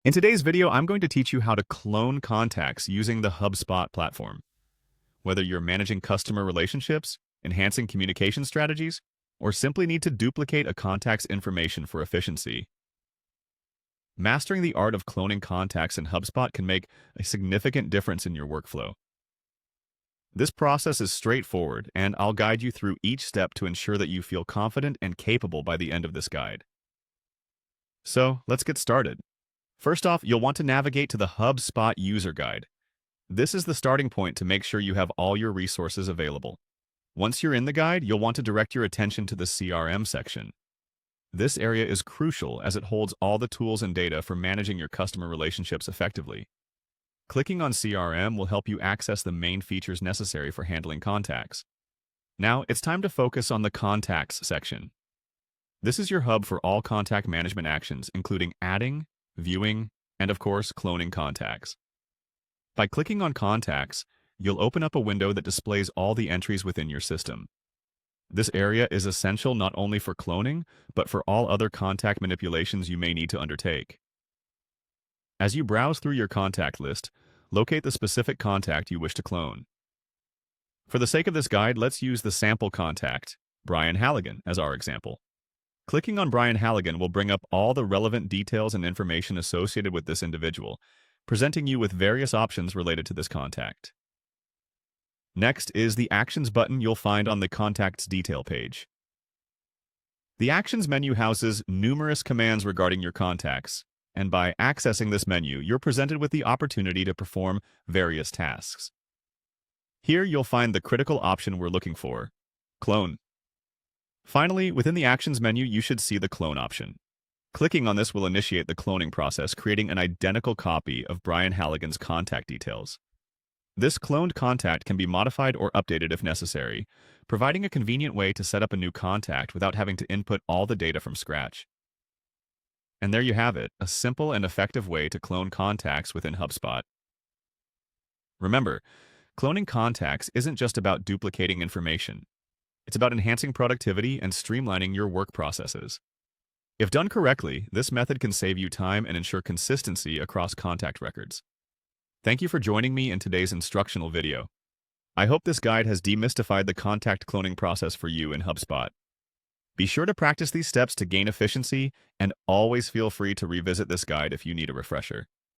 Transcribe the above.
In today's video, I'm going to teach you how to clone contacts using the HubSpot platform. Whether you're managing customer relationships, enhancing communication strategies, or simply need to duplicate a contact's information for efficiency, mastering the art of cloning contacts in HubSpot can make a significant difference in your workflow. This process is straightforward, and I'll guide you through each step to ensure that you feel confident and capable by the end of this guide. So, let's get started. First off, you'll want to navigate to the HubSpot user guide. This is the starting point to make sure you have all your resources available. Once you're in the guide, you'll want to direct your attention to the CRM section. This area is crucial as it holds all the tools and data for managing your customer relationships effectively. Clicking on CRM will help you access the main features necessary for handling contacts. Now, it's time to focus on the Contacts section. This is your hub for all contact management actions, including adding, viewing, and of course, cloning contacts. By clicking on Contacts, you'll open up a window that displays all the entries within your system. This area is essential not only for cloning, but for all other contact manipulations you may need to undertake. As you browse through your contact list, locate the specific contact you wish to clone. For the sake of this guide, let's use the sample contact, Brian Halligan, as our example. Clicking on Brian Halligan will bring up all the relevant details and information associated with this individual, presenting you with various options related to this contact. Next is the Actions button you'll find on the Contacts detail page. The Actions menu houses numerous commands regarding your contacts, and by accessing this menu, you're presented with the opportunity to perform various tasks. Here you'll find the critical option we're looking for, Clone. Finally, within the Actions menu, you should see the Clone option. Clicking on this will initiate the cloning process, creating an identical copy of Brian Halligan's contact details. This cloned contact can be modified or updated if necessary, providing a convenient way to set up a new contact without having to input all the data from scratch. And there you have it, a simple and effective way to clone contacts within HubSpot. Remember, cloning contacts isn't just about duplicating information. It's about enhancing productivity and streamlining your work processes. If done correctly, this method can save you time and ensure consistency across contact records. Thank you for joining me in today's instructional video. I hope this guide has demystified the contact cloning process for you in HubSpot. Be sure to practice these steps to gain efficiency, and always feel free to revisit this guide if you need a refresher.